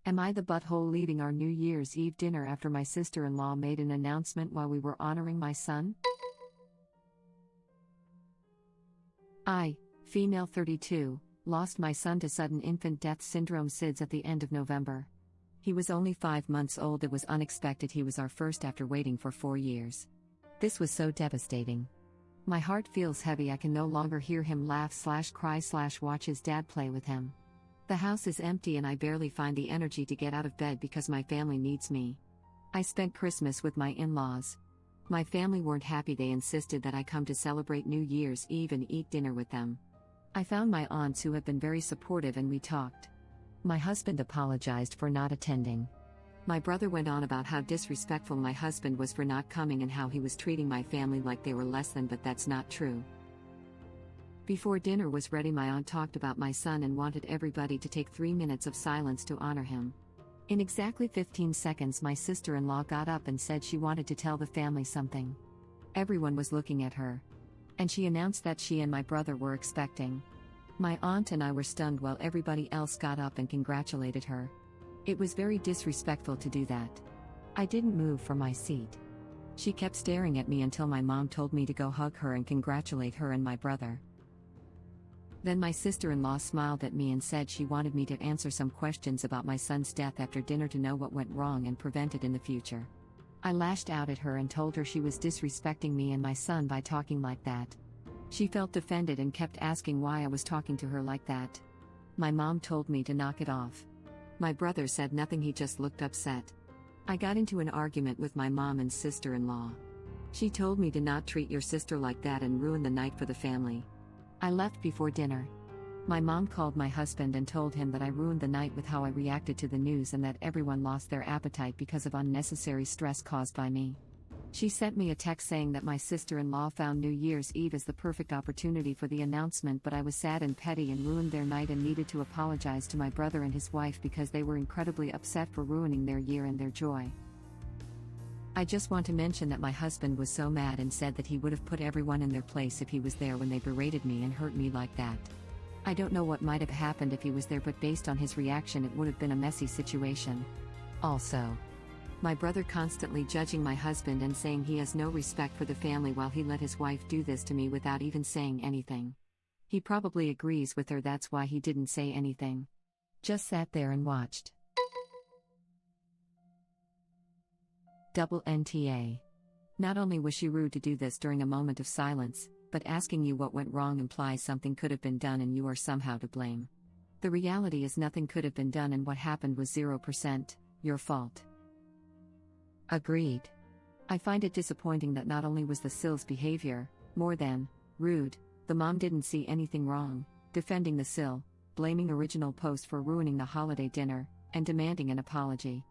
Am I the butthole leaving our New Year's Eve dinner after my sister-in-law made an announcement while we were honoring my son? I, female 32, lost my son to sudden infant death syndrome SIDS at the end of November. He was only 5 months old. It was unexpected. He was our first after waiting for 4 years. This was so devastating. My heart feels heavy. I can no longer hear him laugh/cry/watch his dad play with him. The house is empty and I barely find the energy to get out of bed because my family needs me. I spent Christmas with my in-laws. My family weren't happy. They insisted that I come to celebrate New Year's Eve and eat dinner with them. I found my aunts who have been very supportive and we talked. My husband apologized for not attending. My brother went on about how disrespectful my husband was for not coming and how he was treating my family like they were less than, but that's not true. Before dinner was ready, my aunt talked about my son and wanted everybody to take 3 minutes of silence to honor him. In exactly 15 seconds, my sister-in-law got up and said she wanted to tell the family something. Everyone was looking at her. And she announced that she and my brother were expecting. My aunt and I were stunned while everybody else got up and congratulated her. It was very disrespectful to do that. I didn't move from my seat. She kept staring at me until my mom told me to go hug her and congratulate her and my brother. Then my sister-in-law smiled at me and said she wanted me to answer some questions about my son's death after dinner to know what went wrong and prevent it in the future. I lashed out at her and told her she was disrespecting me and my son by talking like that. She felt offended and kept asking why I was talking to her like that. My mom told me to knock it off. My brother said nothing. He just looked upset. I got into an argument with my mom and sister-in-law. She told me to not treat your sister like that and ruin the night for the family. I left before dinner. My mom called my husband and told him that I ruined the night with how I reacted to the news and that everyone lost their appetite because of unnecessary stress caused by me. She sent me a text saying that my sister-in-law found New Year's Eve as the perfect opportunity for the announcement, but I was sad and petty and ruined their night and needed to apologize to my brother and his wife because they were incredibly upset for ruining their year and their joy. I just want to mention that my husband was so mad and said that he would have put everyone in their place if he was there when they berated me and hurt me like that. I don't know what might have happened if he was there, but based on his reaction it would have been a messy situation. Also, my brother constantly judging my husband and saying he has no respect for the family while he let his wife do this to me without even saying anything. He probably agrees with her, that's why he didn't say anything. Just sat there and watched. Double NTA. Not only was she rude to do this during a moment of silence, but asking you what went wrong implies something could have been done and you are somehow to blame. The reality is nothing could have been done and what happened was 0% your fault. Agreed. I find it disappointing that not only was the Sills' behavior more than rude, the mom didn't see anything wrong, defending the Sill, blaming original post for ruining the holiday dinner, and demanding an apology.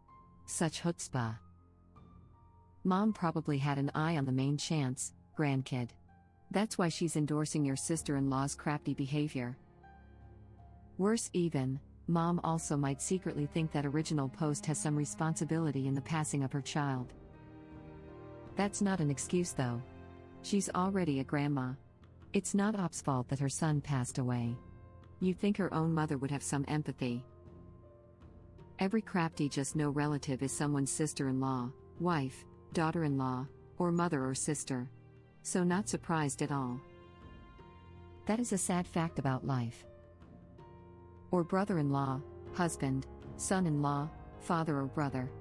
Such chutzpah. Mom probably had an eye on the main chance, grandkid. That's why she's endorsing your sister-in-law's crafty behavior. Worse even, Mom also might secretly think that original post has some responsibility in the passing of her child. That's not an excuse though. She's already a grandma. It's not Op's fault that her son passed away. You'd think her own mother would have some empathy. Every crafty just no relative is someone's sister-in-law, wife, daughter-in-law, or mother or sister. So not surprised at all. That is a sad fact about life. Or brother-in-law, husband, son-in-law, father or brother.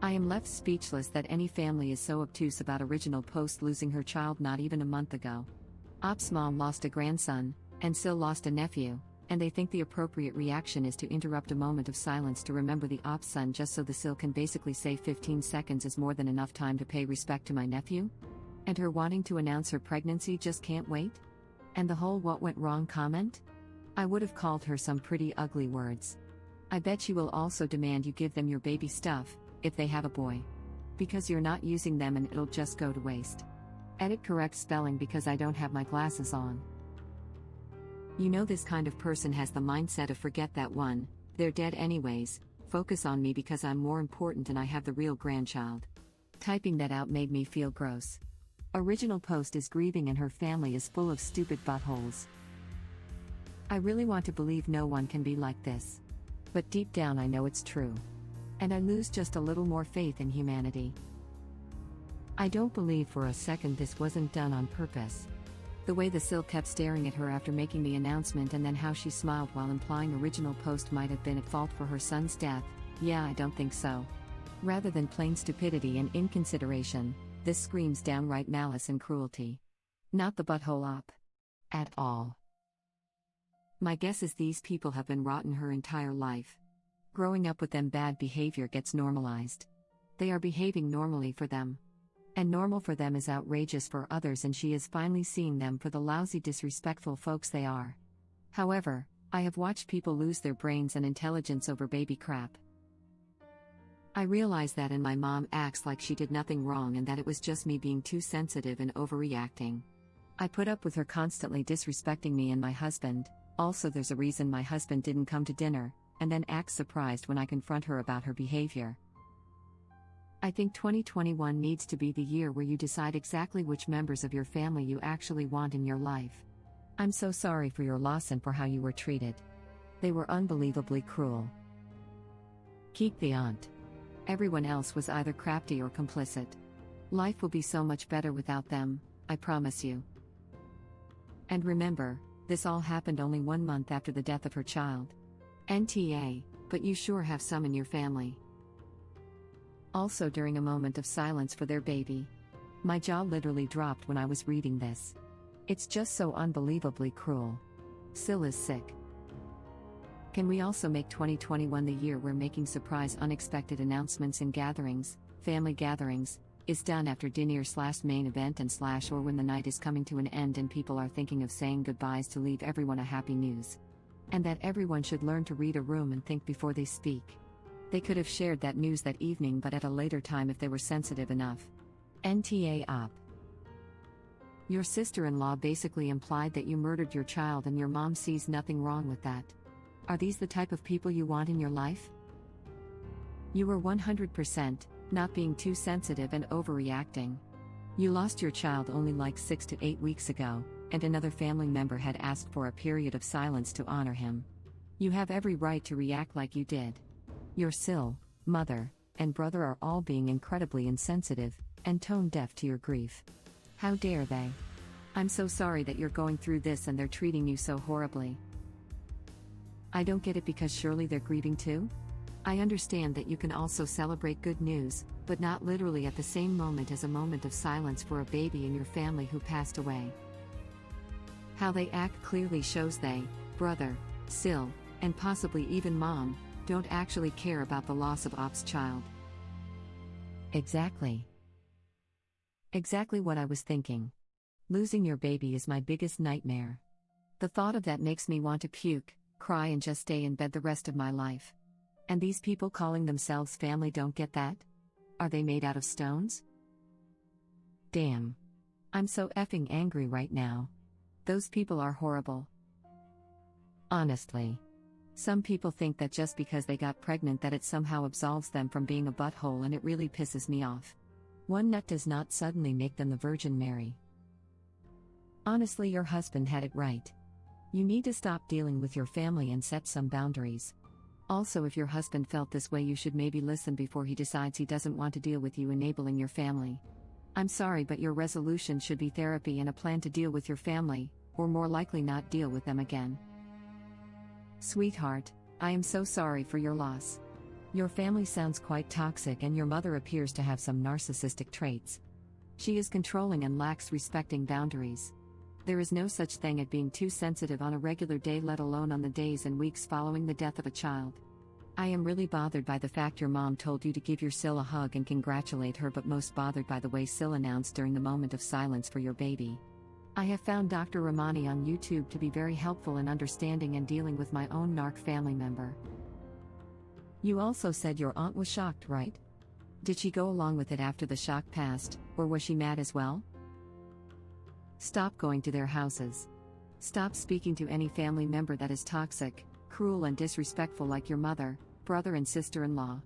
I am left speechless that any family is so obtuse about original post losing her child not even a month ago. Op's mom lost a grandson, and Sil lost a nephew, and they think the appropriate reaction is to interrupt a moment of silence to remember the Op's son just so the Sil can basically say 15 seconds is more than enough time to pay respect to my nephew? And her wanting to announce her pregnancy just can't wait? And the whole what went wrong comment? I would have called her some pretty ugly words. I bet she will also demand you give them your baby stuff, if they have a boy. Because you're not using them and it'll just go to waste. Edit correct spelling because I don't have my glasses on. You know this kind of person has the mindset of forget that one, they're dead anyways, focus on me because I'm more important and I have the real grandchild. Typing that out made me feel gross. Original post is grieving and her family is full of stupid buttholes. I really want to believe no one can be like this. But deep down I know it's true. And I lose just a little more faith in humanity. I don't believe for a second this wasn't done on purpose. The way the Sil kept staring at her after making the announcement and then how she smiled while implying original post might have been at fault for her son's death, yeah, I don't think so. Rather than plain stupidity and inconsideration, this screams downright malice and cruelty. Not the butthole op. At all. My guess is these people have been rotten her entire life. Growing up with them, bad behavior gets normalized. They are behaving normally for them. And normal for them is outrageous for others, and she is finally seeing them for the lousy, disrespectful folks they are. However, I have watched people lose their brains and intelligence over baby crap. I realize that, and my mom acts like she did nothing wrong and that it was just me being too sensitive and overreacting. I put up with her constantly disrespecting me and my husband. Also, there's a reason my husband didn't come to dinner, and then acts surprised when I confront her about her behavior. I think 2021 needs to be the year where you decide exactly which members of your family you actually want in your life. I'm so sorry for your loss and for how you were treated. They were unbelievably cruel. Keep the aunt. Everyone else was either crafty or complicit. Life will be so much better without them, I promise you. And remember, this all happened only 1 month after the death of her child. NTA, but you sure have some in your family. Also, during a moment of silence for their baby. My jaw literally dropped when I was reading this. It's just so unbelievably cruel. Sil is sick. Can we also make 2021 the year where making surprise unexpected announcements in gatherings, family gatherings, is done after dinner/main event and / or when the night is coming to an end and people are thinking of saying goodbyes to leave everyone a happy news. And that everyone should learn to read a room and think before they speak. They could have shared that news that evening, but at a later time if they were sensitive enough. NTA op. Your sister-in-law basically implied that you murdered your child and your mom sees nothing wrong with that. Are these the type of people you want in your life? You were 100% not being too sensitive and overreacting. You lost your child only like 6 to 8 weeks ago, and another family member had asked for a period of silence to honor him. You have every right to react like you did. Your Sil, mother, and brother are all being incredibly insensitive and tone-deaf to your grief. How dare they? I'm so sorry that you're going through this and they're treating you so horribly. I don't get it, because surely they're grieving too? I understand that you can also celebrate good news, but not literally at the same moment as a moment of silence for a baby in your family who passed away. How they act clearly shows they, brother, Sil, and possibly even mom, don't actually care about the loss of Op's child. Exactly. Exactly what I was thinking. Losing your baby is my biggest nightmare. The thought of that makes me want to puke, cry, and just stay in bed the rest of my life. And these people calling themselves family don't get that? Are they made out of stones? Damn. I'm so effing angry right now. Those people are horrible. Honestly. Some people think that just because they got pregnant that it somehow absolves them from being a butthole, and it really pisses me off. One nut does not suddenly make them the Virgin Mary. Honestly, your husband had it right. You need to stop dealing with your family and set some boundaries. Also, if your husband felt this way, you should maybe listen before he decides he doesn't want to deal with you enabling your family. I'm sorry, but your resolution should be therapy and a plan to deal with your family, or more likely not deal with them again. Sweetheart, I am so sorry for your loss. Your family sounds quite toxic, and your mother appears to have some narcissistic traits. She is controlling and lacks respecting boundaries. There is no such thing as being too sensitive on a regular day, let alone on the days and weeks following the death of a child. I am really bothered by the fact your mom told you to give your Sil a hug and congratulate her, but most bothered by the way Sil announced during the moment of silence for your baby. I have found Dr. Ramani on YouTube to be very helpful in understanding and dealing with my own narc family member. You also said your aunt was shocked, right? Did she go along with it after the shock passed, or was she mad as well? Stop going to their houses. Stop speaking to any family member that is toxic, cruel, and disrespectful like your mother, brother, and sister-in-law.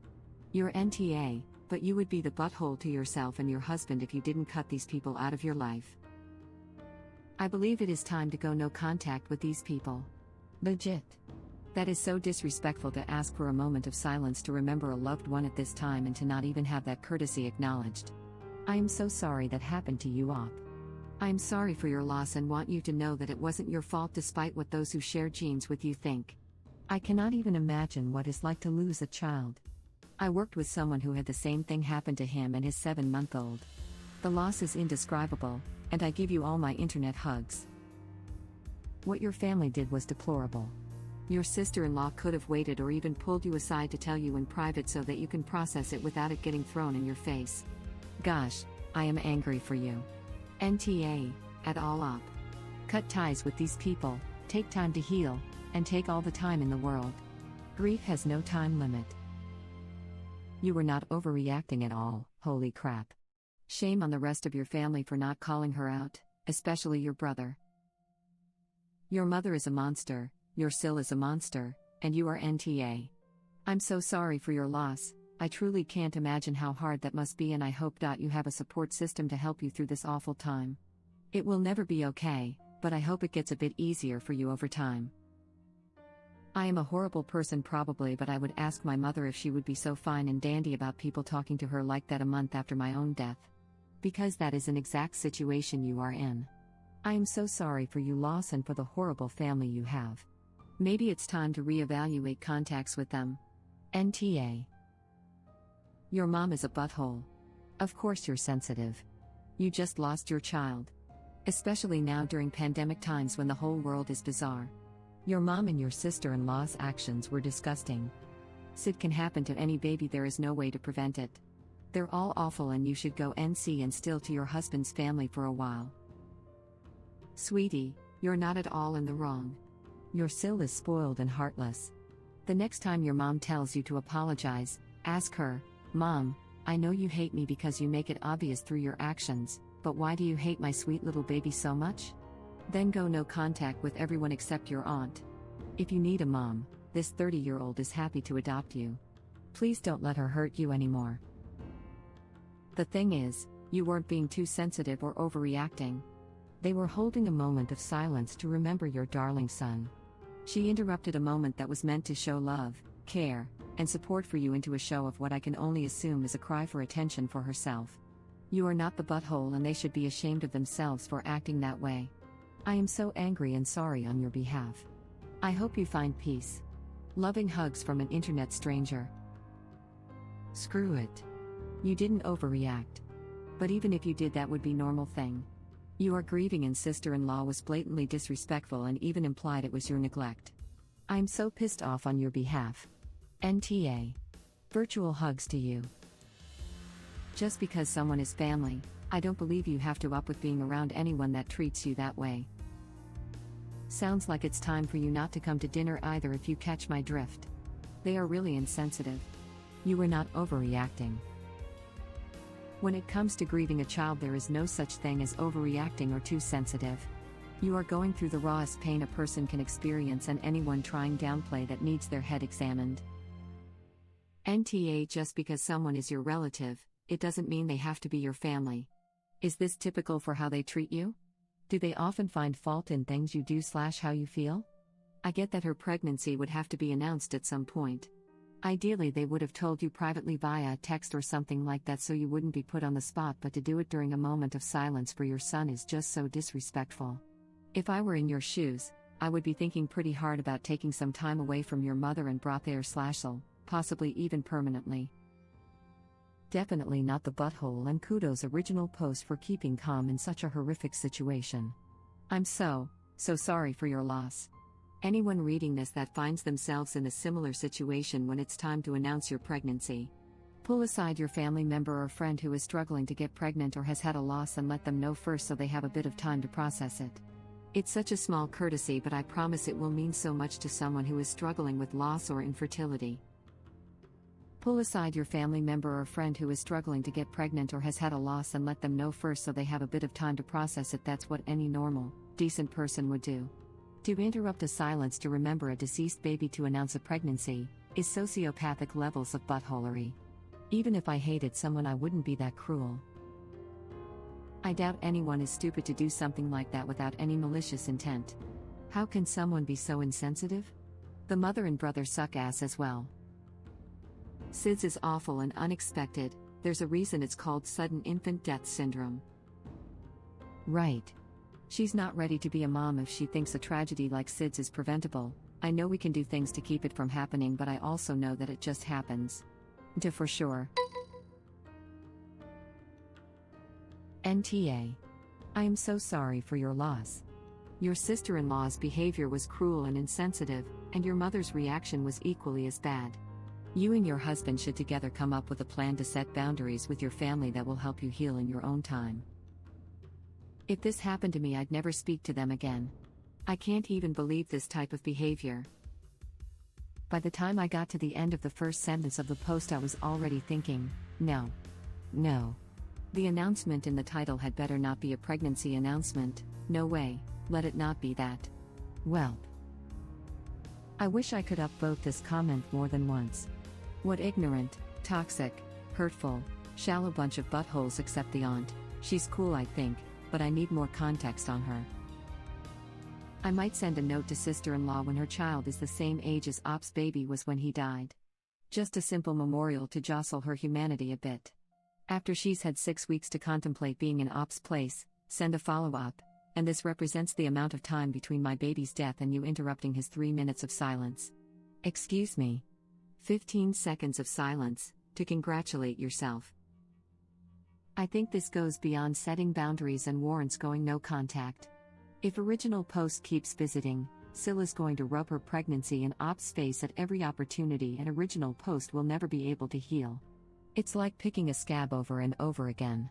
You're NTA, but you would be the butthole to yourself and your husband if you didn't cut these people out of your life. I believe it is time to go no contact with these people. Legit. That is so disrespectful to ask for a moment of silence to remember a loved one at this time and to not even have that courtesy acknowledged. I am so sorry that happened to you, Op. I am sorry for your loss and want you to know that it wasn't your fault despite what those who share genes with you think. I cannot even imagine what it's like to lose a child. I worked with someone who had the same thing happen to him and his 7-month-old. The loss is indescribable, and I give you all my internet hugs. What your family did was deplorable. Your sister-in-law could have waited or even pulled you aside to tell you in private so that you can process it without it getting thrown in your face. Gosh, I am angry for you. NTA, at all up. Cut ties with these people, take time to heal, and take all the time in the world. Grief has no time limit. You were not overreacting at all, holy crap. Shame on the rest of your family for not calling her out, especially your brother. Your mother is a monster, your Sil is a monster, and you are NTA. I'm so sorry for your loss. I truly can't imagine how hard that must be, and I hope you have a support system to help you through this awful time. It will never be okay, but I hope it gets a bit easier for you over time. I am a horrible person probably, but I would ask my mother if she would be so fine and dandy about people talking to her like that a month after my own death. Because that is an exact situation you are in. I am so sorry for your loss and for the horrible family you have. Maybe it's time to reevaluate contacts with them. NTA. Your mom is a butthole. Of course you're sensitive. You just lost your child. Especially now during pandemic times when the whole world is bizarre. Your mom and your sister-in-law's actions were disgusting. It can happen to any baby, there is no way to prevent it. They're all awful and you should go NC and still to your husband's family for a while. Sweetie, you're not at all in the wrong. Your Sil is spoiled and heartless. The next time your mom tells you to apologize, ask her, Mom, I know you hate me because you make it obvious through your actions, but why do you hate my sweet little baby so much? Then go no contact with everyone except your aunt. If you need a mom, this 30-year-old is happy to adopt you. Please don't let her hurt you anymore. The thing is, you weren't being too sensitive or overreacting. They were holding a moment of silence to remember your darling son. She interrupted a moment that was meant to show love, care, and support for you into a show of what I can only assume is a cry for attention for herself. You are not the butthole and they should be ashamed of themselves for acting that way. I am so angry and sorry on your behalf. I hope you find peace. Loving hugs from an internet stranger. Screw it. You didn't overreact. But even if you did, that would be normal thing. You are grieving and sister-in-law was blatantly disrespectful and even implied it was your neglect. I'm so pissed off on your behalf. NTA. Virtual hugs to you. Just because someone is family, I don't believe you have to up with being around anyone that treats you that way. Sounds like it's time for you not to come to dinner either if you catch my drift. They are really insensitive. You were not overreacting. When it comes to grieving a child, there is no such thing as overreacting or too sensitive. You are going through the rawest pain a person can experience, and anyone trying downplay that needs their head examined. NTA. Just because someone is your relative, it doesn't mean they have to be your family. Is this typical for how they treat you? Do they often find fault in things you do / how you feel? I get that her pregnancy would have to be announced at some point. Ideally, they would have told you privately via text or something like that so you wouldn't be put on the spot, but to do it during a moment of silence for your son is just so disrespectful. If I were in your shoes, I would be thinking pretty hard about taking some time away from your mother and /Sil, possibly even permanently. Definitely not the butthole, and kudos original post for keeping calm in such a horrific situation. I'm so sorry for your loss. Anyone reading this that finds themselves in a similar situation when it's time to announce your pregnancy, pull aside your family member or friend who is struggling to get pregnant or has had a loss and let them know first so they have a bit of time to process it. It's such a small courtesy, but I promise it will mean so much to someone who is struggling with loss or infertility. Pull aside your family member or friend who is struggling to get pregnant or has had a loss and let them know first so they have a bit of time to process it. That's what any normal, decent person would do. To interrupt a silence to remember a deceased baby to announce a pregnancy is sociopathic levels of buttholery. Even if I hated someone, I wouldn't be that cruel. I doubt anyone is stupid to do something like that without any malicious intent. How can someone be so insensitive? The mother and brother suck ass as well. SIDS is awful and unexpected, there's a reason it's called sudden infant death syndrome. Right. She's not ready to be a mom if she thinks a tragedy like SIDS is preventable. I know we can do things to keep it from happening, but I also know that it just happens. For sure. NTA. I am so sorry for your loss. Your sister-in-law's behavior was cruel and insensitive, and your mother's reaction was equally as bad. You and your husband should together come up with a plan to set boundaries with your family that will help you heal in your own time. If this happened to me, I'd never speak to them again. I can't even believe this type of behavior. By the time I got to the end of the first sentence of the post, I was already thinking, no. The announcement in the title had better not be a pregnancy announcement. No way, let it not be that. Well. I wish I could upvote this comment more than once. What ignorant, toxic, hurtful, shallow bunch of buttholes. Except the aunt. She's cool, I think, but I need more context on her. I might send a note to sister-in-law when her child is the same age as Op's baby was when he died. Just a simple memorial to jostle her humanity a bit. After she's had 6 weeks to contemplate being in Op's place, send a follow-up, and this represents the amount of time between my baby's death and you interrupting his 3 minutes of silence. Excuse me. 15 seconds of silence, to congratulate yourself. I think this goes beyond setting boundaries and warrants going no contact. If original post keeps visiting, Sil is going to rub her pregnancy in Op's face at every opportunity, and original post will never be able to heal. It's like picking a scab over and over again.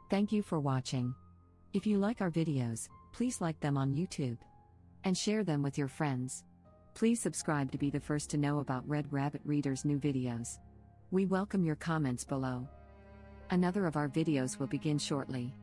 Thank you for watching. If you like our videos, please like them on YouTube. And share them with your friends. Please subscribe to be the first to know about Red Rabbit Reader's new videos. We welcome your comments below. Another of our videos will begin shortly.